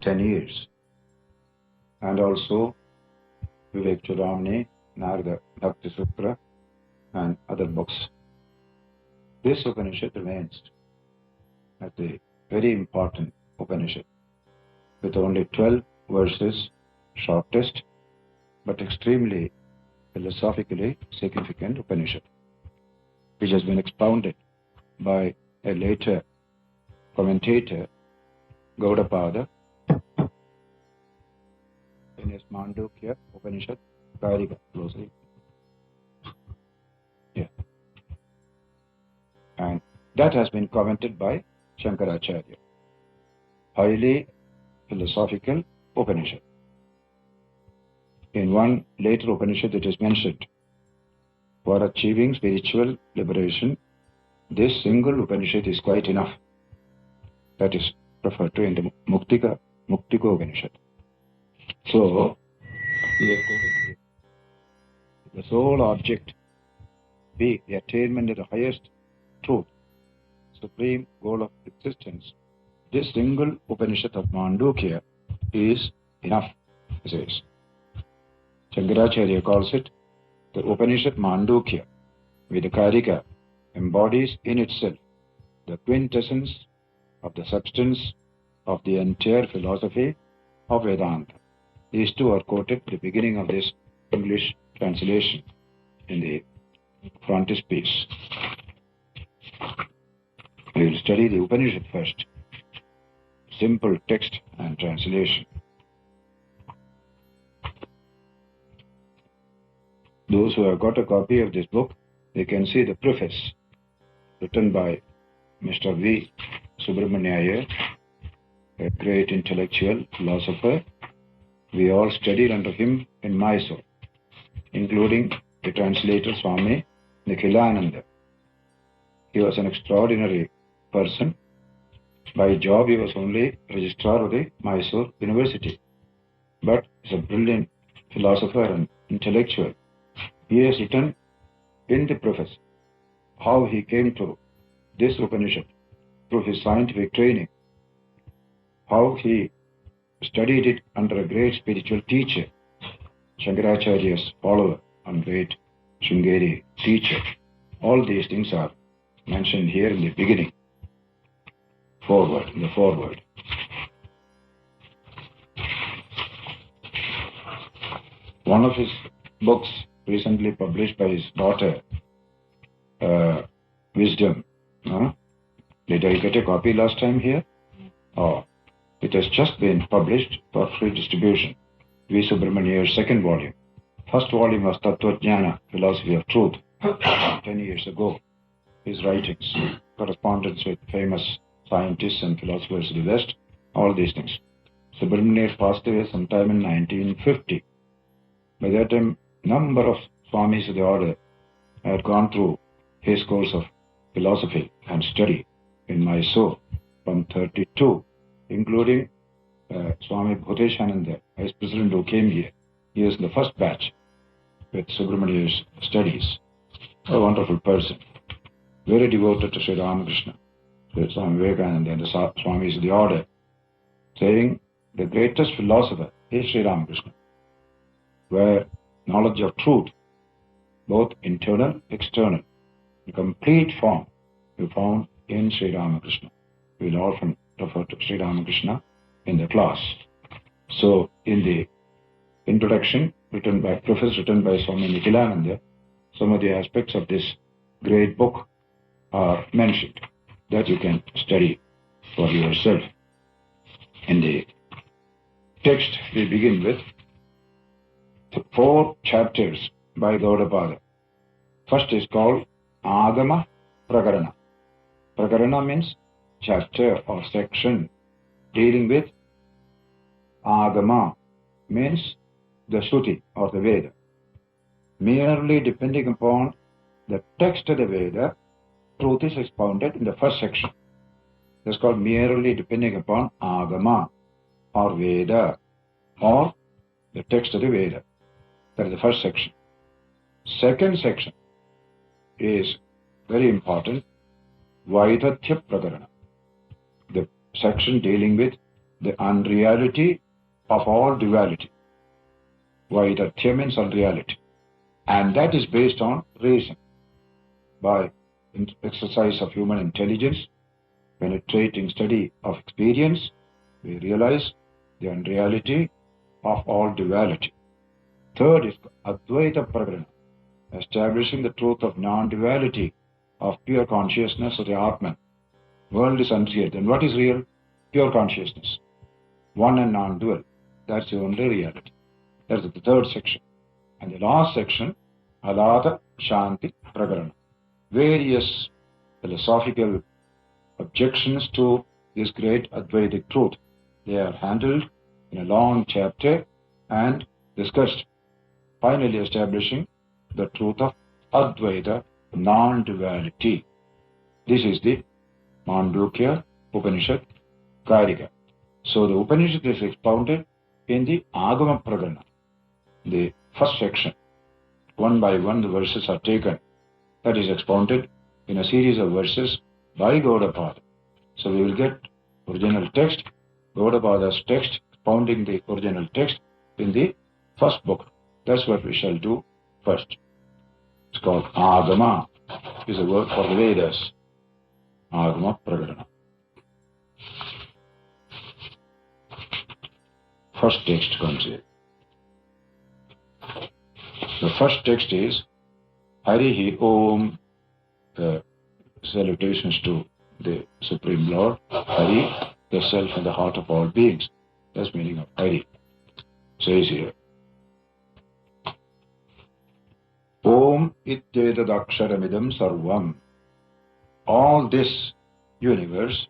10 years. And also Vivekananda, Narada Bhakti Sutra, and other books. This Upanishad remains as a very important Upanishad with only 12 verses, shortest but extremely philosophically significant Upanishad, which has been expounded by a later commentator, Gaudapada, in his Mandukya Upanishad closely. Yeah. And that has been commented by Shankaracharya. Highly philosophical Upanishad. In one later Upanishad it is mentioned, for achieving spiritual liberation, this single Upanishad is quite enough. That is referred to in the Muktika Upanishad. So, the sole object be the attainment of the highest truth, supreme goal of existence. This single Upanishad of Mandukya is enough, he says. Shankaracharya calls it the Upanishad Mandukya, with the Karika embodies in itself the quintessence of the substance of the entire philosophy of Vedanta. These two are quoted at the beginning of this English translation in the frontispiece. We will study the Upanishad first. Simple text and translation. Those who have got a copy of this book, they can see the preface written by Mr. V. Subramania Iyer, a great intellectual philosopher. We all studied under him in Mysore, including the translator Swami Vivekananda. He was an extraordinary person. By job, he was only registrar of the Mysore University, but he's a brilliant philosopher and intellectual. He has written in the preface how he came to this Upanishad through his scientific training, how he studied it under a great spiritual teacher, Shankaracharya's follower and great Shringeri teacher. All these things are mentioned here in the beginning, in the foreword. One of his books, recently published by his daughter, Wisdom. Did I get a copy last time here? Oh, it has just been published for free distribution. V. Subramania's second volume. First volume was Tattvajnana, Philosophy of Truth, 10 years ago. His writings, correspondence with famous scientists and philosophers of the West, all these things. Subramania passed away sometime in 1950. By that time, number of Swamis of the order had gone through his course of philosophy and study in Mysore from 32, including Swami Bhuteshananda, Vice President, who came here. He was in the first batch with Subramania's studies. A wonderful person, very devoted to Sri Ramakrishna, Swami Vivekananda and the Swamis of the order, saying the greatest philosopher is Sri Ramakrishna, where knowledge of truth, both internal, external, in complete form, you found in Sri Ramakrishna. We will often refer to Sri Ramakrishna in the class. So, in the introduction, preface written by Swami Vivekananda, some of the aspects of this great book are mentioned that you can study for yourself. In the text, we begin with the 4 chapters by Gaudapada. First is called Agama Prakarana. Prakarana means chapter or section dealing with Agama, means the Shruti or the Veda. Merely depending upon the text of the Veda, truth is expounded in the first section. That's called merely depending upon Agama or Veda or the text of the Veda. That is the first section. Second section is very important, Vaidhatya Prakarana. The section dealing with the unreality of all duality. Vairathya means unreality. And that is based on reason. By exercise of human intelligence, penetrating study of experience, we realize the unreality of all duality. Third is Advaita Prakarana, establishing the truth of non-duality of pure consciousness of the Atman. World is unreal. Then what is real? Pure consciousness. One and non-dual. That's the only reality. That's the third section. And the last section, Alada Shanti Prakarana. Various philosophical objections to this great Advaitic truth. They are handled in a long chapter and discussed, finally establishing the truth of Advaita, non-duality. This is the Mandukya Upanishad Karika. So the Upanishad is expounded in the Agama Prakarana, the first section. One by one the verses are taken. That is expounded in a series of verses by Gaudapada. So we will get original text, Gaudapada's text, expounding the original text in the first book. That's what we shall do first. It's called Agama. Is a word for the Vedas. Agama Prakarana. First text comes here. The first text is Harihi Om, salutations to the Supreme Lord, Hari, the self and the heart of all beings. That's the meaning of Hari. Says here, Om ityetadaksharamidam sarvam. All this universe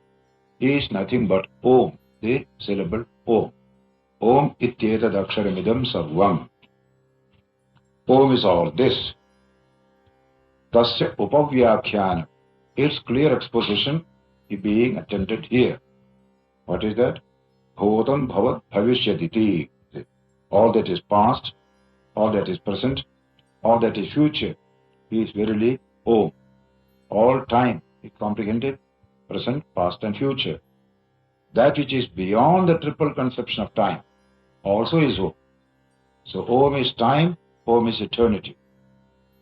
is nothing but Om, the syllable Om. Om ityetadaksharamidam sarvam. Om is all this. Tasya upavyakhyanam. Its clear exposition is being attempted here. What is that? Bhutam bhavat bhavishyaditi. All that is past, all that is present, all that is future is verily Om. All time is comprehended, present, past and future. That which is beyond the triple conception of time also is Om. So Om is time, Om is eternity.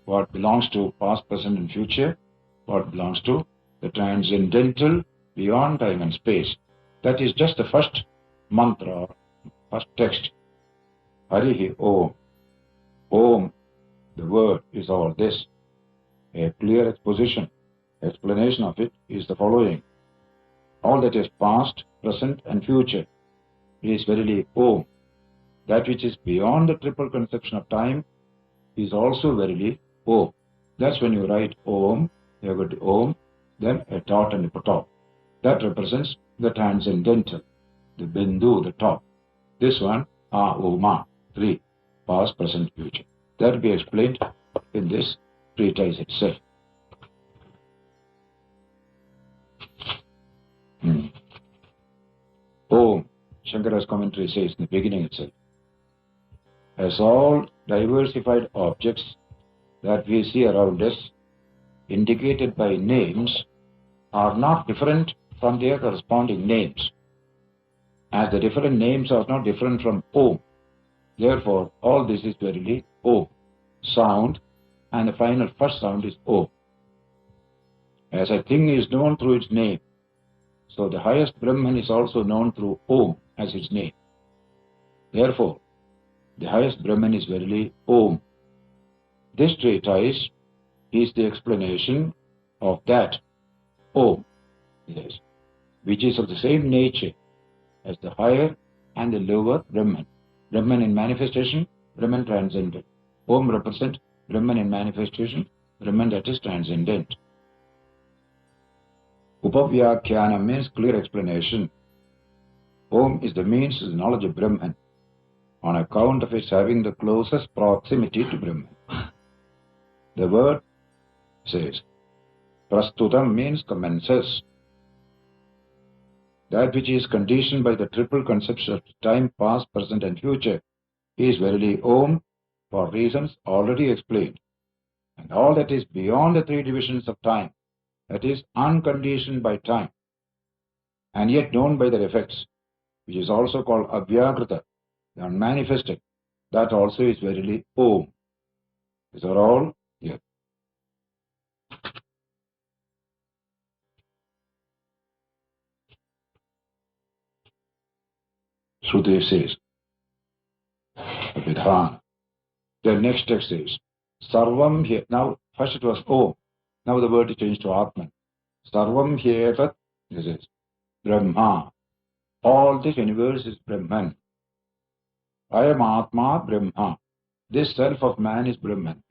What belongs to past, present and future, what belongs to the transcendental beyond time and space. That is just the first mantra, first text. Harihi Om. Om, the word, is all this. A clear explanation of it is the following. All that is past, present and future is verily Om. That which is beyond the triple conception of time is also verily Om. That's when you write Om, you have got the Om, then a dot and a top. That represents the transcendental, the Bindu, the top. This one, Oma, 3, past, present, future. That will be explained in this treatise itself. Om, Shankara's commentary says in the beginning itself, as all diversified objects that we see around us, indicated by names, are not different from their corresponding names, as the different names are not different from Om. Therefore, all this is verily Om, sound, and the final first sound is Om. As a thing is known through its name, so the highest Brahman is also known through Om as its name. Therefore, the highest Brahman is verily Om. This treatise is the explanation of that Om, yes, which is of the same nature as the higher and the lower Brahman. Brahman in manifestation, Brahman transcendent. Om represents Brahman in manifestation, Brahman that is transcendent. Upavyakhyanam means clear explanation. Om is the means to the knowledge of Brahman on account of its having the closest proximity to Brahman. The word says, Prastutam means commences. That which is conditioned by the triple conception of time, past, present and future is verily Om for reasons already explained. And all that is beyond the three divisions of time, that is unconditioned by time, and yet known by their effects, which is also called Avyakrita, the unmanifested. That also is verily Om. These are all here. Shruti says, Vidhan. The next text says, Sarvam here. Now, first it was Om. Now the word is changed to Atman. Sarvam Hyetat, this is Brahma. All this universe is Brahman. I am Atma Brahma. This self of man is Brahman.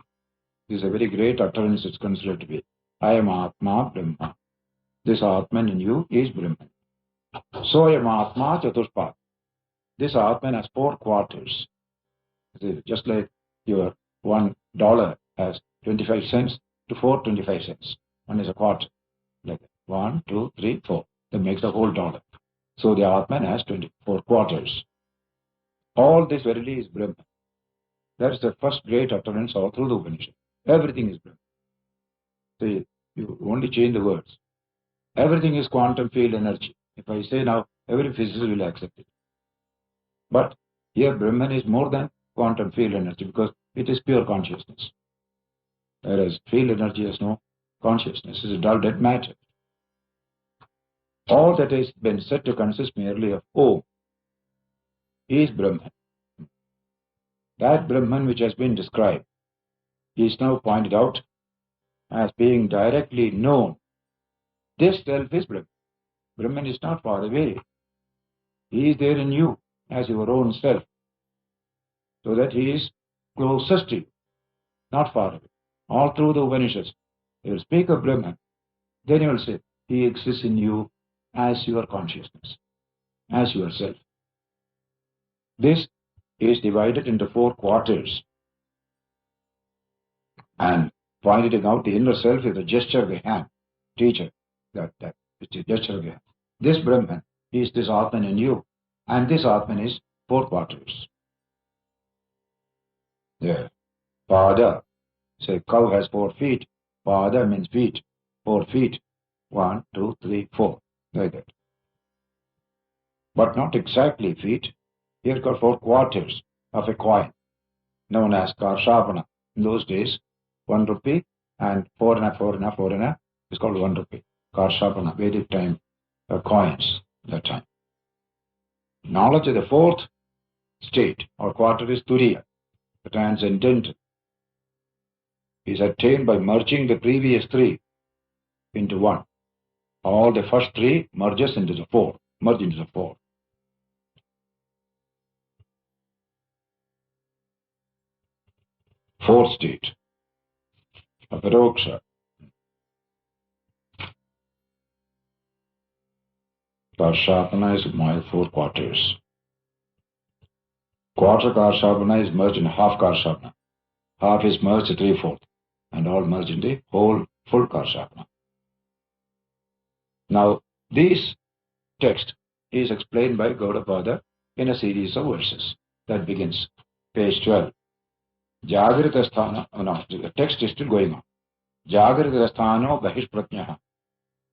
This is a very great utterance it's considered to be. I am Atma Brahma. This Atman in you is Brahman. So I am Atma Chaturshpat. This Atman has 4 quarters. Just like your $1 has 25 cents to 4 25 cents. One is a quarter. Like that. 1, 2, 3, 4. That makes the whole dollar. So the Atman has 24 quarters. All this verily is Brahman. That is the first great utterance all through the Upanishad. Everything is Brahman. So you only change the words. Everything is quantum field energy. If I say now, every physicist will accept it. But here Brahman is more than quantum field energy because it is pure consciousness. Whereas field energy has no consciousness. It is a dull dead matter. All that has been said to consist merely of Om is Brahman. That Brahman which has been described is now pointed out as being directly known. This self is Brahman. Brahman is not far away. He is there in you as your own self. So that he is closest to you, not far away. All through the Upanishads, you will speak of Brahman. Then you will say, he exists in you as your consciousness, as yourself. This is divided into 4 quarters. And pointing out the inner self is a gesture of the hand. Teacher, that is the gesture of the hand. This Brahman is this Atman in you, and this Atman is 4 quarters. There. Pada. Say cow has 4 feet. Pada means feet. 4 feet. 1, 2, 3, 4. Like that. But not exactly feet. Here got 4 quarters of a coin, known as Karshapana. In those days, 1 rupee and 4 anna is called 1 rupee. Karshapana, Vedic time coins that time. Knowledge of the 4th state or quarter is Turiya, the transcendental. Is attained by merging the previous 3 into 1. All the first 3 merges into the 4. Merge into the 4. Fourth state, Aparoksha. Karshapana is my 4 quarters. Quarter Karshapana is merged in half Karshapana. Half is merged to 3/4. And all merge in the whole full Karshapana. Now, this text is explained by Gaudapada in a series of verses that begins, page 12. Jagrita sthana, no, the text is still going on. Jagrita sthano bahishpratnyaha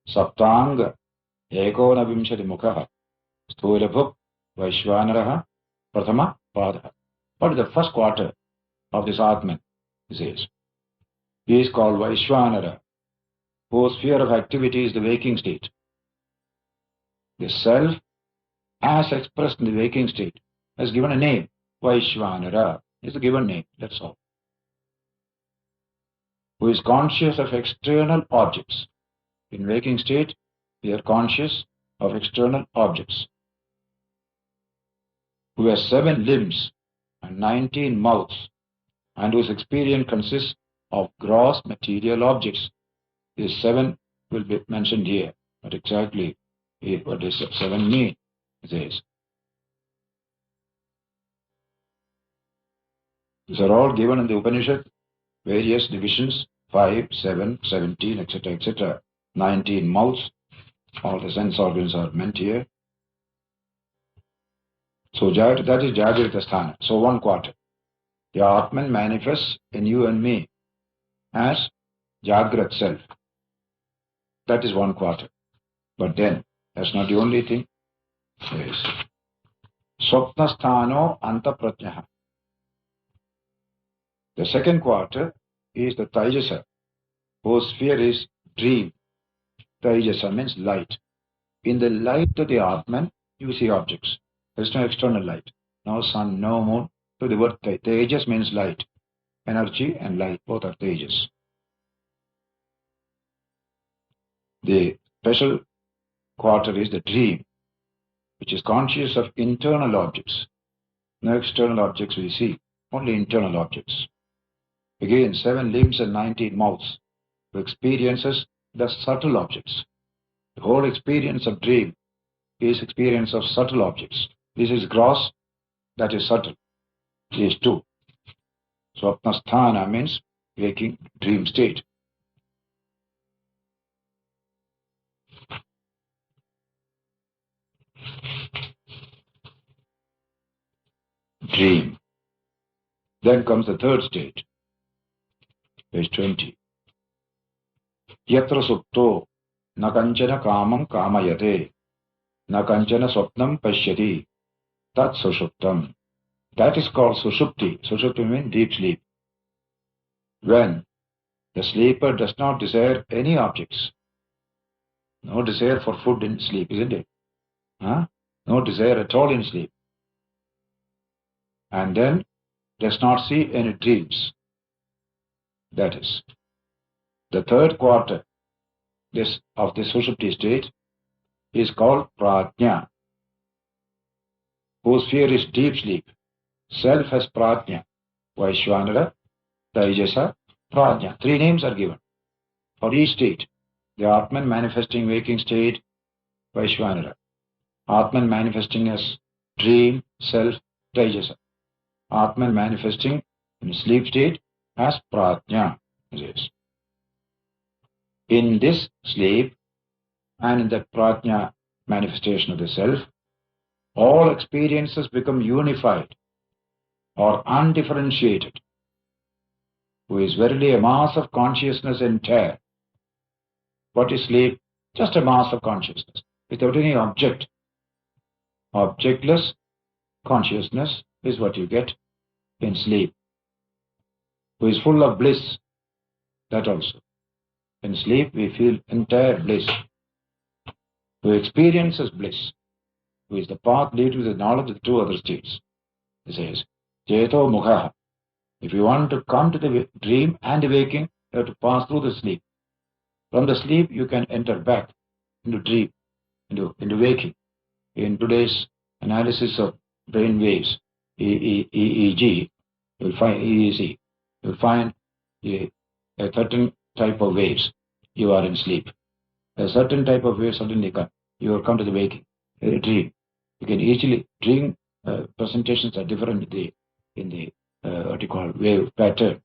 saptanga ekonavimshati mukhaha sthulabhuk vaishvanaraha prathama padaha. What is the first quarter of this Atman? He says. He is called Vaishvanara, whose sphere of activity is the waking state. The self, as expressed in the waking state, has given a name. Vaishvanara is a given name, that's all. Who is conscious of external objects. In waking state, we are conscious of external objects. Who has 7 limbs and 19 mouths, and whose experience consists of gross material objects. These 7 will be mentioned here, but exactly what does 7 mean? It says. These are all given in the Upanishad, various divisions, 5, 7, 17, etc., etc. 19 mouths, all the sense organs are meant here. So that is Jagrita Sthana. So 1 quarter. The Atman manifests in you and me as Jagrat self. That is 1 quarter. But then, that's not the only thing. Yes. Swapnasthano antaprajnaha. The second quarter is the Taijasa, whose sphere is dream. Taijasa means light. In the light of the Atman, you see objects. There is no external light. No sun, no moon. So the word Tejas means light. Energy and light, both are Tejas. The special quarter is the dream, which is conscious of internal objects. No external objects we see, only internal objects. Again, 7 limbs and 19 mouths, who experiences the subtle objects. The whole experience of dream is experience of subtle objects. This is gross, that is subtle. These two. Swapnasthana means waking dream state. Dream. Then comes the third state. Page 20. Yatra supto na kanchana kamam kamayate na kanchana swapnam pashyati tat sushuptam. That is called sushupti. Sushupti means deep sleep. When the sleeper does not desire any objects. No desire for food in sleep, isn't it? No desire at all in sleep. And then does not see any dreams. That is. The third quarter of the Sushupti state is called Prajna, whose sphere is deep sleep. Self has Prajna, Vaishvanara, Taijasa, Prajna. 3 names are given for each state. The Atman manifesting waking state, Vaishvanara. Atman manifesting as dream, self, Taijasa. Atman manifesting in sleep state as Prajna. Yes. In this sleep and in the Prajna manifestation of the self, all experiences become unified or undifferentiated, who is verily a mass of consciousness entire. What is sleep? Just a mass of consciousness, without any object. Objectless consciousness is what you get in sleep, who is full of bliss. That also. In sleep we feel entire bliss, who experiences bliss, who is the path leading to the knowledge of the 2 other states. He says, Cheto Mukha. If you want to come to the dream and the waking, you have to pass through the sleep. From the sleep you can enter back into dream, into waking. In today's analysis of brain waves, EEG, you'll find EEG, you'll find a certain type of waves. You are in sleep. A certain type of wave suddenly come. You will come to the waking, a dream. You can easily dream presentations are different in the what you call wave pattern.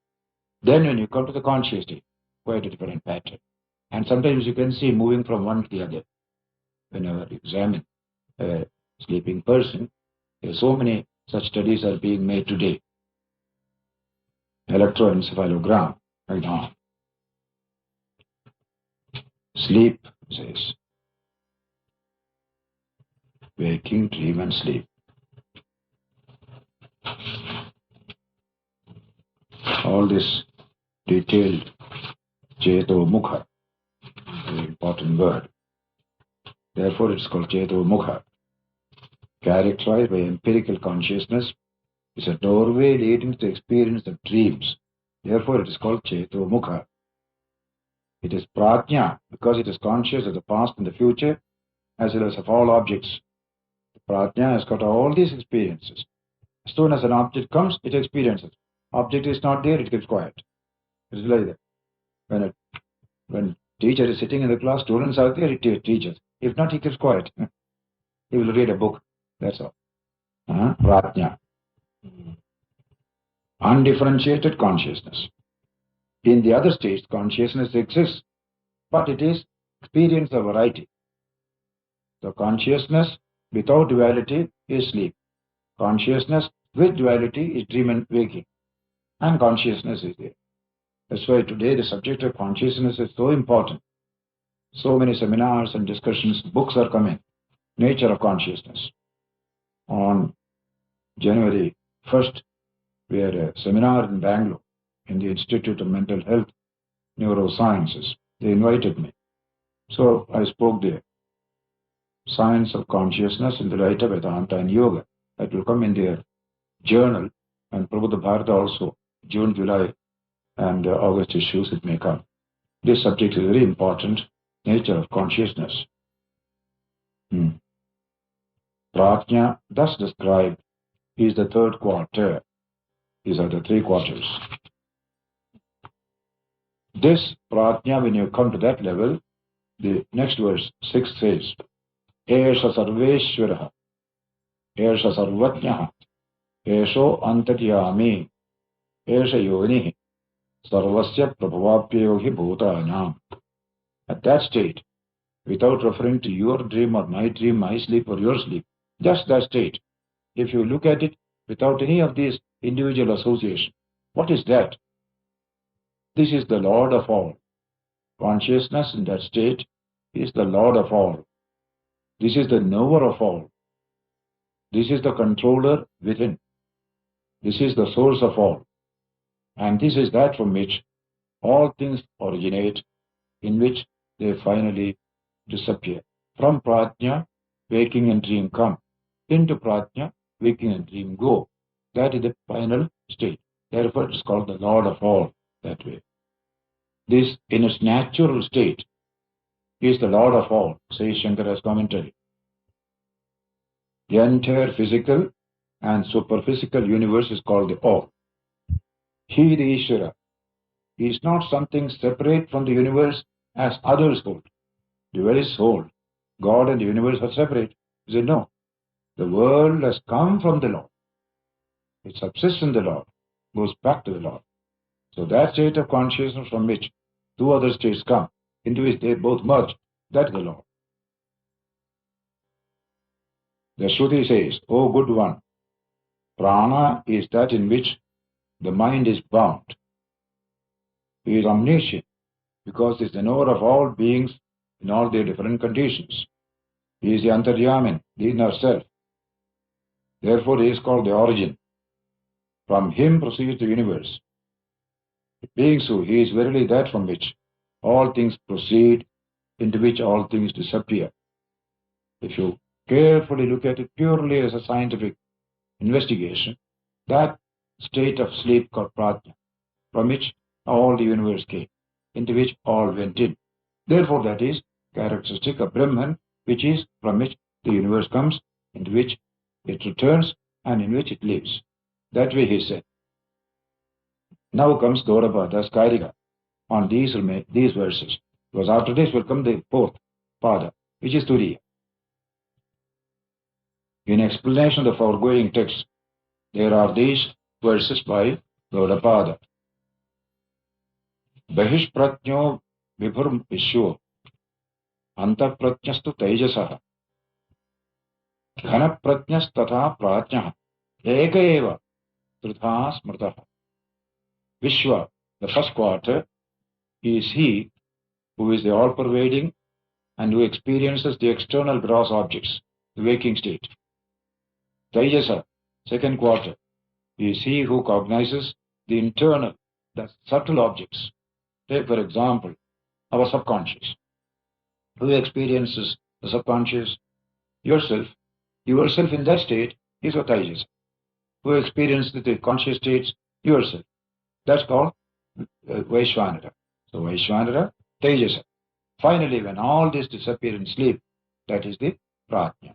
Then when you come to the conscious state, quite a different pattern. And sometimes you can see moving from one to the other. Whenever you examine a sleeping person, so many such studies are being made today. Electroencephalogram, right now. Sleep, says. Waking, dream and sleep. All this detailed Cheto Mukha, very important word. Therefore it's called Cheto Mukha. Characterized by empirical consciousness, is a doorway leading to the experience of dreams. Therefore it is called Cheto Mukha. It is Prajna, because it is conscious of the past and the future, as well as of all objects. Prajna has got all these experiences. As soon as an object comes, it experiences. Object is not there, it keeps quiet. It is like that. When teacher is sitting in the class, students are there, he teaches. If not, he keeps quiet. He will read a book. That's all. Prajna. Undifferentiated consciousness. In the other states, consciousness exists, but it is experience of variety. So consciousness without duality is sleep. Consciousness with duality is dream and waking. And consciousness is there. That's why today the subject of consciousness is so important. So many seminars and discussions, books are coming. Nature of consciousness. On January 1st, we had a seminar in Bangalore in the Institute of Mental Health Neurosciences. They invited me. So I spoke there. Science of Consciousness in the light of Vedanta and Yoga. That will come in their journal, and Prabhupada Bharata also, June, July, and August issues it may come. This subject is very important, nature of consciousness. Prajna, thus described, is the third quarter. These are the 3 quarters. This Prajna, when you come to that level, the next verse, 6 says, Esha Sarveshwaraha, Esha Sarvatnyaha, Esho Antaryami, Esha Yonihi, Sarvasya Prabhavapyohi Bhutanam. At that state, without referring to your dream or my dream, my sleep or your sleep, just that state, if you look at it without any of these individual association, what is that? This is the Lord of all. Consciousness in that state is the Lord of all. This is the knower of all. This is the controller within. This is the source of all. And this is that from which all things originate, in which they finally disappear. From Prajna, waking and dream come. Into Prajna, waking and dream go. That is the final state. Therefore, it is called the Lord of all that way. This, in its natural state, is the Lord of all, says Shankara's commentary. The entire physical and superphysical universe is called the all. He, the Ishvara, is not something separate from the universe as others hold. Dualists hold. God and the universe are separate. He said, no. The world has come from the Lord. It subsists in the Lord, goes back to the Lord. So that state of consciousness from which 2 other states come, into which they both merge, that is the Lord. The Shruti says, O good one, prana is that in which the mind is bound. He is omniscient, because he is the knower of all beings in all their different conditions. He is the Antaryamin, the inner self. Therefore, he is called the origin. From him proceeds the universe. Being so, he is verily that from which all things proceed, into which all things disappear. If you carefully look at it purely as a scientific investigation, that state of sleep called Prajna, from which all the universe came, into which all went in. Therefore, that is characteristic of Brahman, which is from which the universe comes, into which it returns, and in which it lives. That way he said. Now comes Gaurabada's Karika on these verses, because after this will come the 4th pada, which is Turiya. In explanation of the foregoing text, there are these verses by Gaudapada. Bahishpratnyo vibhurum vishyo antapratnyastu tejasah ghanapratnyastatha prajnah eka eva trutha smrtah. Vishwa, the first quarter, is he who is the all-pervading and who experiences the external gross objects, the waking state. Tejasa, second quarter, is he who cognizes the internal, the subtle objects. Take, for example, our subconscious. Who experiences the subconscious? Yourself. Yourself in that state is what Tejasa. Who experiences the conscious states? Yourself. That's called Vaishvanara. So Vaishvanara, Tejasa. Finally, when all this disappears in sleep, that is the Prajna.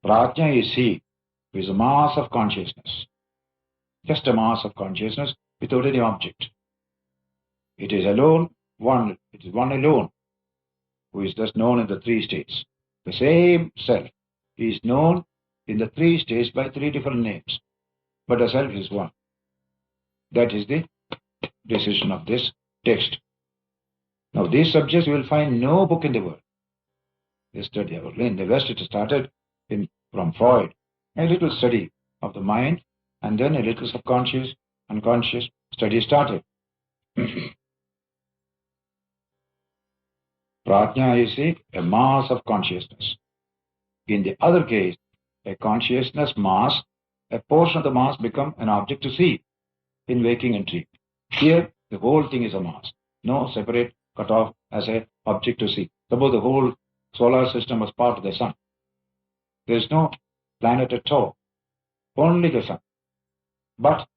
Prajna is he who is a mass of consciousness. Just a mass of consciousness without any object. It is alone, one. It is one alone who is thus known in the 3 states. The same self is known in the 3 states by 3 different names, but the self is one. That is the decision of this text. Now, these subjects you will find no book in the world. They study in the West. It started from Freud, a little study of the mind, and then a little subconscious, unconscious study started. Prajna is a mass of consciousness. In the other case, a consciousness mass, a portion of the mass become an object to see in waking and dream. Here, the whole thing is a mass. No separate cut off as a object to see. Suppose the whole solar system was part of the sun. There is no planet at all. Only the sun. But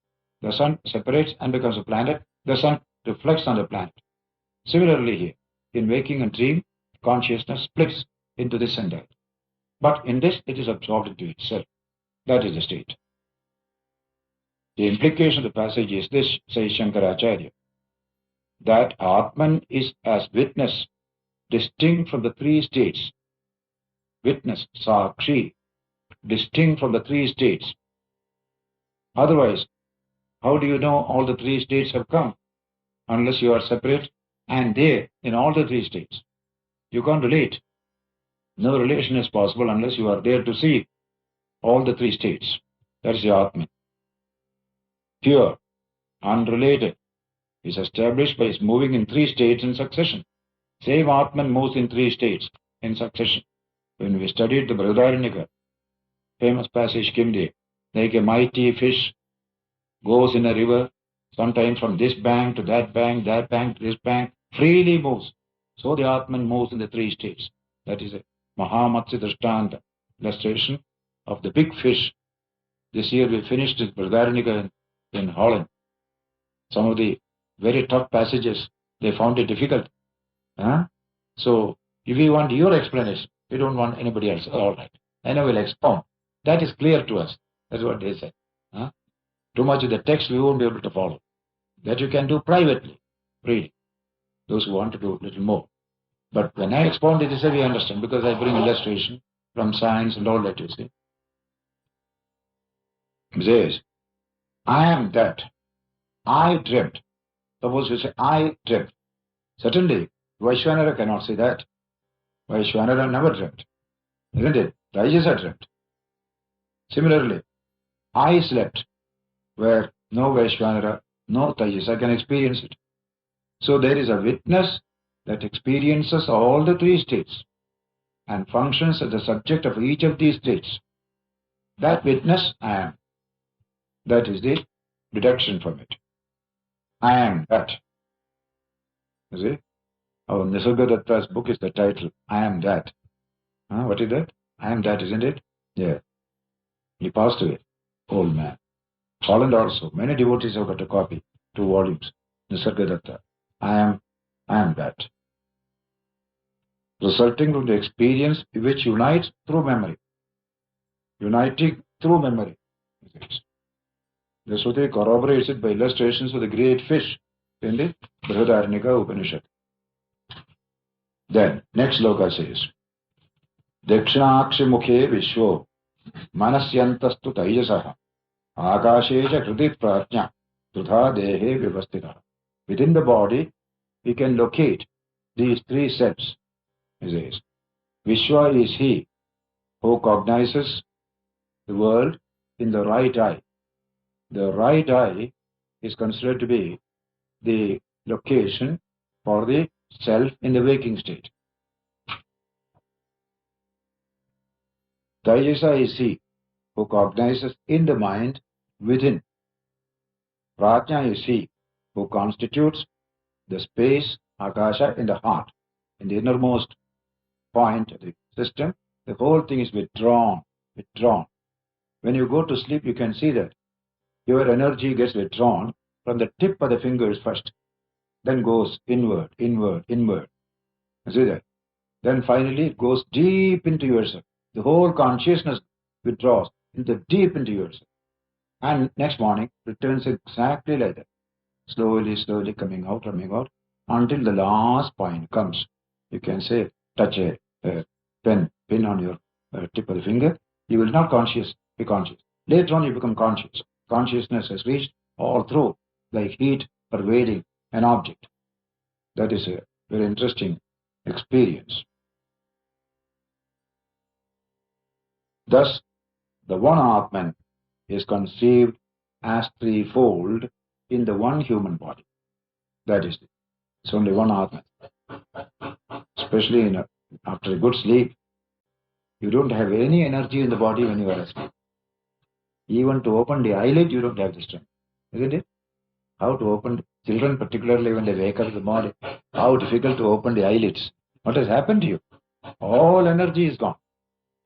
the sun separates and becomes a planet. The sun reflects on the planet. Similarly here, in waking and dream, consciousness splits into this and that. But in this, it is absorbed into itself. That is the state. The implication of the passage is this, says Shankaracharya, that Atman is as witness, distinct from the three states. Witness, Sakshi, distinct from the three states. Otherwise, how do you know all the three states have come? Unless you are separate and there in all the three states. You can't relate. No relation is possible unless you are there to see all the three states. That is the Atman. Pure, unrelated, is established by its moving in three states in succession. Same Atman moves in three states in succession. When we studied the Brihadaranyaka, famous passage came there, like a mighty fish goes in a river, sometimes from this bank to that bank to this bank, freely moves. So the Atman moves in the three states. That is a Mahamatsya Drishtanta, illustration of the big fish. This year we finished this Brihadaranyaka in Holland. Some of the very tough passages, they found it difficult. So, if you want your explanation, you don't want anybody else. All right. And I will expound. That is clear to us. That's what they said. Too much of the text we won't be able to follow. That you can do privately, reading. Those who want to do a little more. But when I expound it, we understand, because I bring illustration from science and all that, you see. It says, I am that. I dreamt. Suppose you say, I dreamt. Certainly, Vaishwanara cannot say that. Vaishwanara never dreamt. Isn't it? Taijasa dreamt. Similarly, I slept, where no Vaishwanara, no Taijasa can experience it. So there is a witness that experiences all the three states and functions as the subject of each of these states. That witness, I am. That is the deduction from it. I am that. You see? Our Nisargadatta's book is the title, I am that. What is that? I am that, isn't it? Yeah. He passed away, old man. Holland also, many devotees have got a copy, 2 volumes, Nisargadatta. I am that. Resulting from the experience which unites through memory. Uniting through memory. The Shruti corroborates it by illustrations of the great fish in the Brihadaranyaka Upanishad. Then, next sloka says, Dakshinaakshi mukhe vishwo manasyantastu taijasaha akasheja kriti prajna tudha dehe vivastita. Within the body, we can locate these three selves. He says, Vishwa is he who cognizes the world in the right eye. The right eye is considered to be the location for the self in the waking state. Taijasa is he who cognizes in the mind within. Prajna is he who constitutes the space, akasha, in the heart, in the innermost point of the system. The whole thing is withdrawn. When you go to sleep, you can see that your energy gets withdrawn from the tip of the fingers first, then goes inward. You see that? Then finally it goes deep into yourself. The whole consciousness withdraws deep into yourself. And next morning returns exactly like that. Slowly coming out, until the last point comes. You can say, touch a pin on your tip of the finger. You will not be conscious. Later on you become conscious. Consciousness has reached all through, like heat pervading an object. That is a very interesting experience. Thus, the one Atman is conceived as threefold in the one human body. That is it. It's only one Atman. Especially after a good sleep, You don't have any energy in the body when you are asleep. Even to open the eyelid, you don't have the strength. Isn't it? How to open, children particularly when they wake up in the morning, how difficult to open the eyelids. What has happened to you? All energy is gone.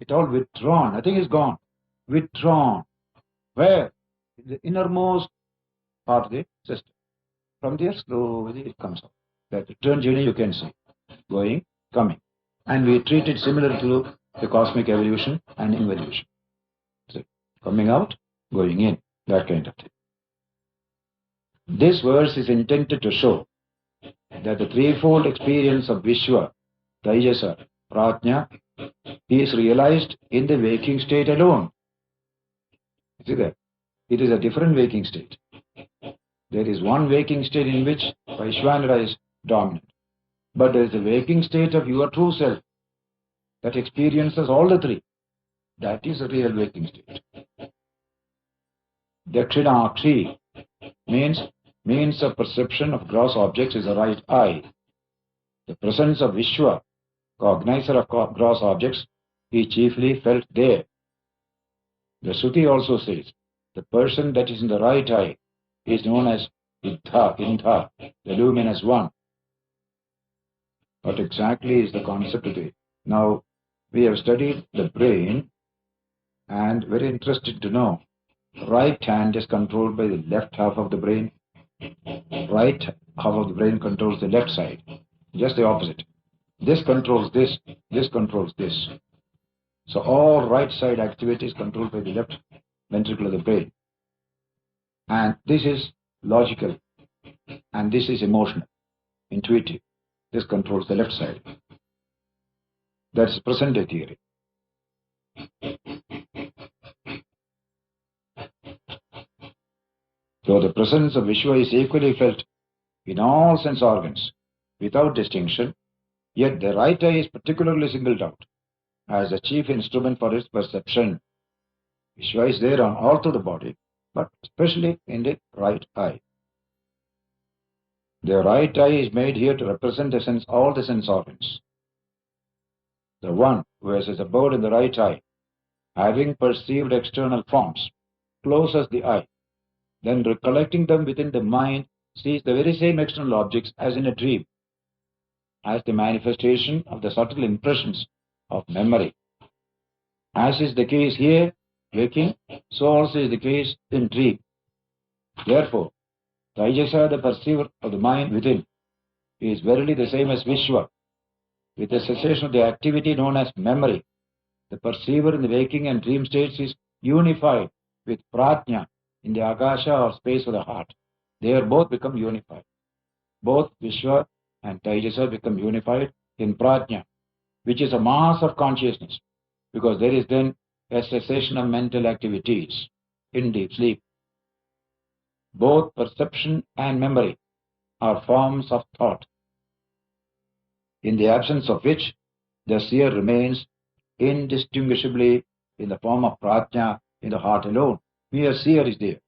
It's all withdrawn. Nothing is gone. Withdrawn. Where? In the innermost part of the system. From there, slowly it comes out. That return journey you can see. Going, coming. And we treat it similar to the cosmic evolution and involution. So, coming out, going in. That kind of thing. This verse is intended to show that the threefold experience of Vishwa, Taijasa, Prajna is realized in the waking state alone. See that? It is a different waking state. There is one waking state in which Vaishvanara is dominant. But there is a waking state of your true self that experiences all the three. That is a real waking state. Dakshinakshi means of perception of gross objects is the right eye. The presence of Vishwa, cognizer of gross objects, is chiefly felt there. The Shruti also says, the person that is in the right eye is known as Indha, the luminous one. What exactly is the concept of it? Now, we have studied the brain and very interested to know, right hand is controlled by the left half of the brain. Right half of the brain controls the left side. Just the opposite. This controls this, this controls this. So all right side activity is controlled by the left ventricle of the brain. And this is logical. And this is emotional, intuitive. This controls the left side. That's present day theory. So the presence of Vishwa is equally felt in all sense organs, without distinction, yet the right eye is particularly singled out as the chief instrument for its perception. Vishwa is there on all through the body, but especially in the right eye. The right eye is made here to represent all the sense organs. The one who has his abode in the right eye, having perceived external forms, closes the eye, then recollecting them within the mind, sees the very same external objects as in a dream, as the manifestation of the subtle impressions of memory. As is the case here, waking, so also is the case in dream. Therefore, Taijasa, the perceiver of the mind within, is verily the same as Vishwa. With the cessation of the activity known as memory, the perceiver in the waking and dream states is unified with Prajna in the Akasha or space of the heart. They both become unified. Both Vishwa and Taijasa become unified in Prajna, which is a mass of consciousness, because there is then a cessation of mental activities in deep sleep. Both perception and memory are forms of thought, in the absence of which the seer remains indistinguishably in the form of Prajna in the heart alone. Mere seer is there,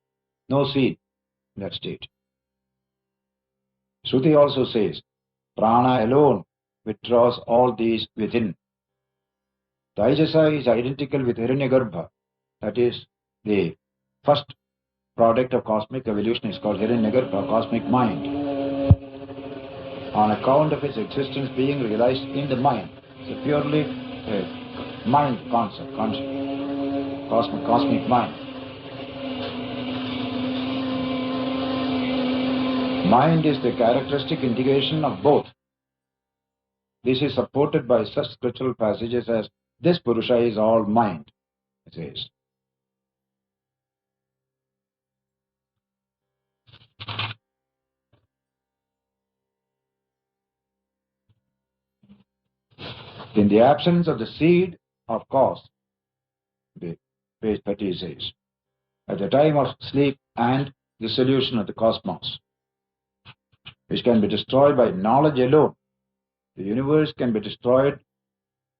no seed in that state. Shruti also says, Prana alone withdraws all these within. Taijasa is identical with Hiranyagarbha, that is, the first product of cosmic evolution is called Hiranyagarbha, cosmic mind, on account of its existence being realized in the mind. It's a purely mind concept, cosmic mind. Mind is the characteristic indication of both. This is supported by such scriptural passages as, this Purusha is all mind, it says. In the absence of the seed of cause, page 30 says, at the time of sleep and the solution of the cosmos, which can be destroyed by knowledge alone, the universe can be destroyed,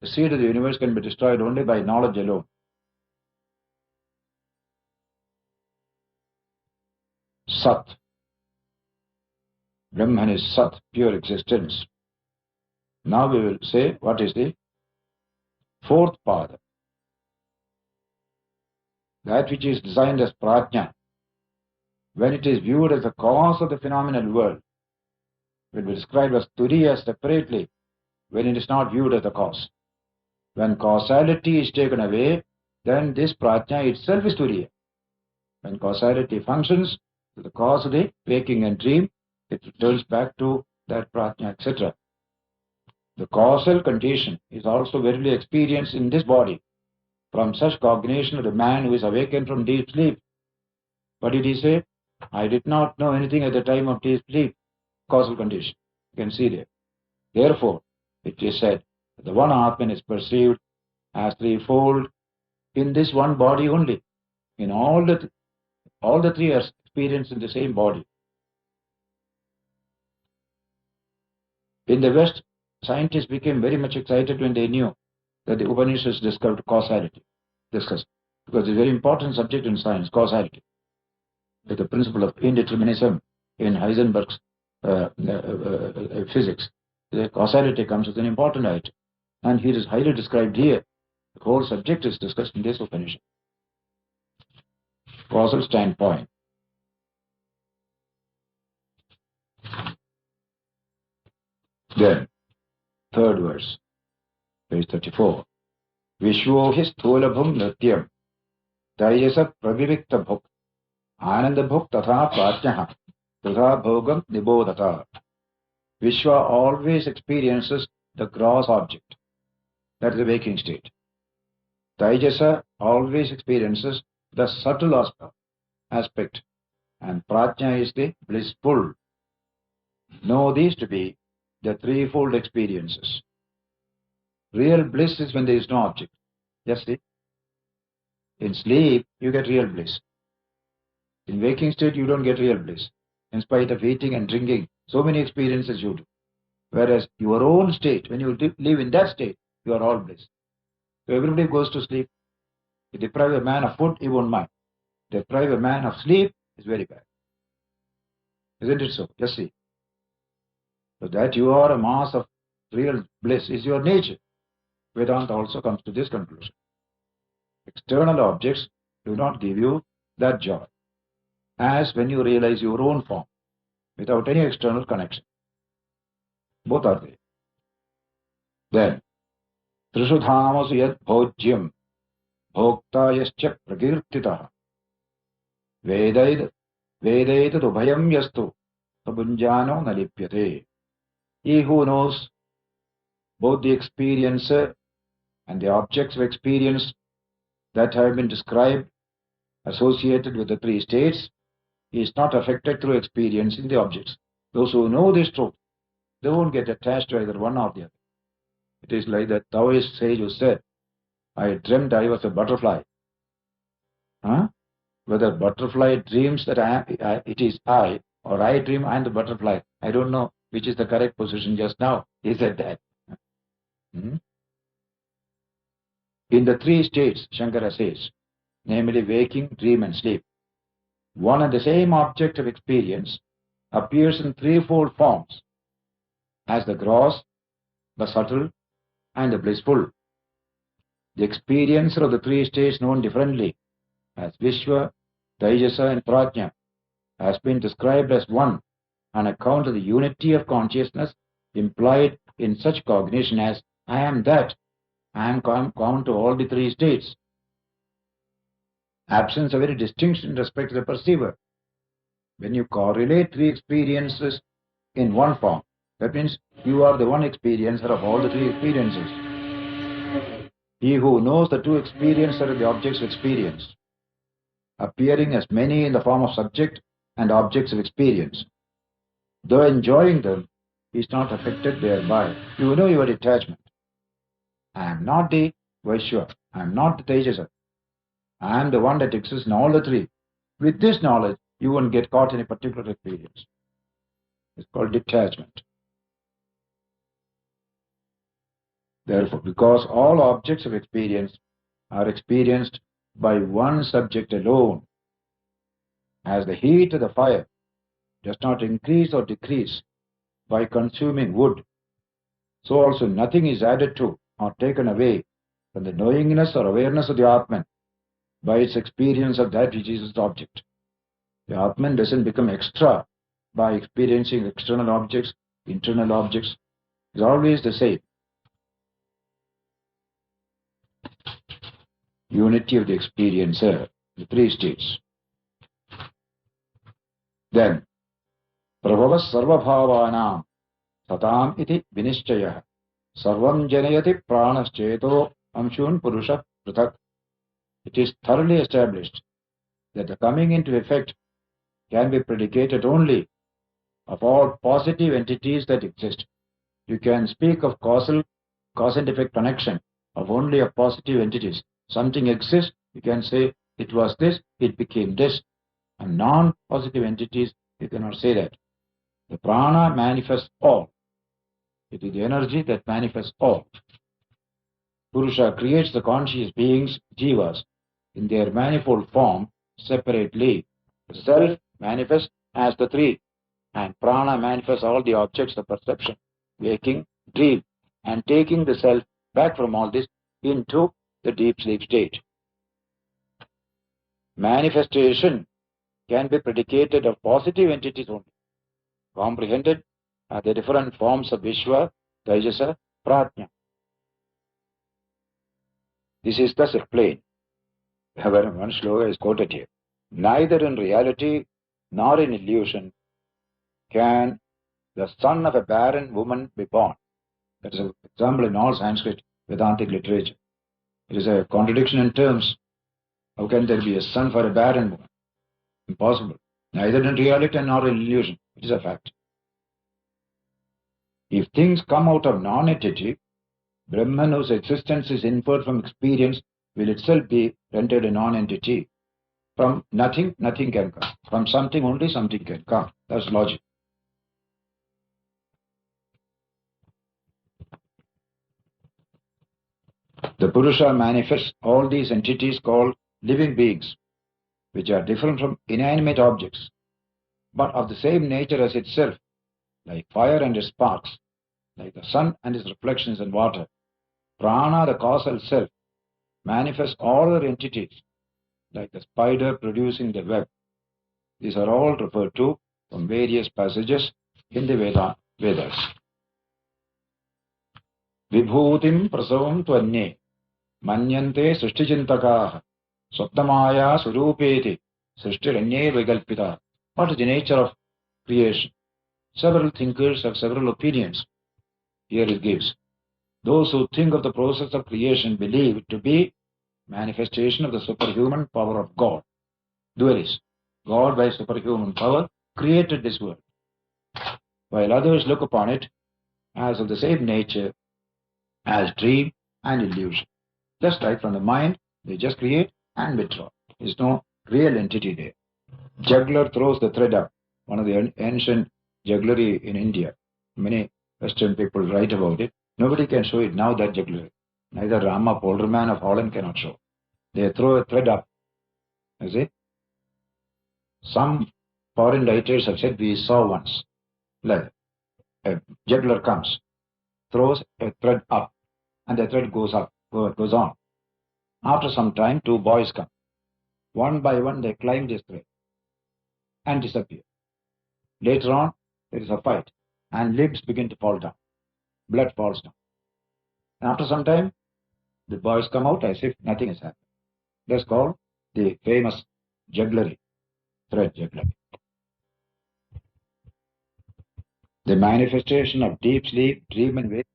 the seed of the universe can be destroyed only by knowledge alone. Sat. Brahman is Sat, pure existence. Now we will say what is the fourth path, that which is designed as prajna, when it is viewed as the cause of the phenomenal world, will be described as turiya separately when it is not viewed as the cause. When causality is taken away, then this prajna itself is turiya. When causality functions, the cause of the waking and dream, it returns back to that prajna, etc. The causal condition is also verily experienced in this body from such cognition of the man who is awakened from deep sleep. But it is said, I did not know anything at the time of deep sleep. Causal condition. You can see there. Therefore, it is said that the one Atman is perceived as threefold in this one body only. In all the three are experienced in the same body. In the West, scientists became very much excited when they knew that the Upanishads discovered causality. Because it's a very important subject in science, causality. With the principle of indeterminism in Heisenberg's physics, the causality comes as an important item. And it is highly described here. The whole subject is discussed in this Upanishad. Causal standpoint. Then, third verse, page 34. Vishwo hi stholabhum nrityam taijasa pravivikta bhuk ananda bhuk tatha prajnaha tatha bhogam nibodhata. Vishwa always experiences the gross object. That is the waking state. Taijasa always experiences the subtle aspect. And prajna is the blissful. Know these to be the threefold experiences. Real bliss is when there is no object. Just see. In sleep, you get real bliss. In waking state, you don't get real bliss. In spite of eating and drinking, so many experiences you do. Whereas your own state, when you live in that state, you are all bliss. So everybody goes to sleep. You deprive a man of food, he won't mind. Deprive a man of sleep is very bad. Isn't it so? Just see. So that you are a mass of real bliss is your nature. Vedanta also comes to this conclusion. External objects do not give you that joy, as when you realize your own form, without any external connection. Both are there. Then, Trishu dhamasu yad bhojyam bhoktayascha prakirtitaha vedaid ubhayam yastu sabunjano nalipyate. He who knows both the experiencer and the objects of experience that have been described, associated with the three states, is not affected through experiencing the objects. Those who know this truth, they won't get attached to either one or the other. It is like that Taoist sage who said, I dreamt I was a butterfly. Whether butterfly dreams that it is I, or I dream I am the butterfly, I don't know which is the correct position just now. He said that. In the three states, Shankara says, namely waking, dream and sleep, one and the same object of experience appears in threefold forms, as the gross, the subtle and the blissful. The experiencer of the three states known differently as Vishwa, Taijasa and Prajna has been described as one on account of the unity of consciousness implied in such cognition as I am that, I am common to all the three states. Absence of any distinction in respect to the perceiver. When you correlate three experiences in one form, that means you are the one experiencer of all the three experiences. He who knows the two experiences are the objects of experience, appearing as many in the form of subject and objects of experience. Though enjoying them, he is not affected thereby. You know your detachment. I am not the Vaishya. I am not the Tejasa. I am the one that exists in all the three. With this knowledge, you won't get caught in a particular experience. It's called detachment. Therefore, because all objects of experience are experienced by one subject alone, as the heat of the fire does not increase or decrease by consuming wood, so also nothing is added to or taken away from the knowingness or awareness of the Atman by its experience of that which is the object. The Atman doesn't become extra by experiencing external objects, internal objects. It's always the same. Unity of the experiencer, the three states. Then, Prabhavas Sarvabhavanam Satam iti Vinishchayah Sarvam Janayati Pranascheto Amshun Purusha Pratak. It is thoroughly established that the coming into effect can be predicated only of all positive entities that exist. You can speak of cause and effect connection of only of positive entities. Something exists, you can say it was this, it became this. And non-positive entities, you cannot say that. The prana manifests all. It is the energy that manifests all. Purusha creates the conscious beings, jivas, in their manifold form separately. The self manifests as the three, and prana manifests all the objects of perception, waking, dream, and taking the self back from all this into the deep sleep state. Manifestation can be predicated of positive entities only. Comprehended are the different forms of Vishwa, Taijasa, Pratnya. This is thus explained. However, one sloka is quoted here. Neither in reality nor in illusion can the son of a barren woman be born. That is an example in all Sanskrit Vedantic literature. It is a contradiction in terms. How can there be a son for a barren woman? Impossible. Neither in reality nor in illusion. It is a fact. If things come out of non-entity, Brahman, whose existence is inferred from experience, will itself be rendered a non-entity. From nothing, nothing can come. From something, only something can come. That's logic. The Purusha manifests all these entities called living beings, which are different from inanimate objects, but of the same nature as itself, like fire and its sparks, like the sun and its reflections in water. Prana, the causal self, manifests all other entities, like the spider producing the web. These are all referred to from various passages in the Vedas. Vibhutim prasavam tvanye manyante srishticintakaha swaptamaya surupeti srishtiranye vigalpita. What is the nature of creation? Several thinkers have several opinions. Here it gives. Those who think of the process of creation believe it to be manifestation of the superhuman power of God. Dualists. God by superhuman power created this world, while others look upon it as of the same nature as dream and illusion. Just like from the mind, they just create and withdraw. There is no real entity there. Juggler throws the thread up. One of the ancient jugglery in India. Many Western people write about it. Nobody can show it now, that jugglery. Neither Rama, Polderman of Holland cannot show. They throw a thread up. You see? Some foreign writers have said we saw once. Like a juggler comes, throws a thread up, and the thread goes up, goes on. After some time, two boys come. One by one, they climb this thread and disappear. Later on, there is a fight, and limbs begin to fall down. Blood falls down. After some time, the boys come out as if nothing has happened. That's called the famous jugglery, thread jugglery. The manifestation of deep sleep, dream and wake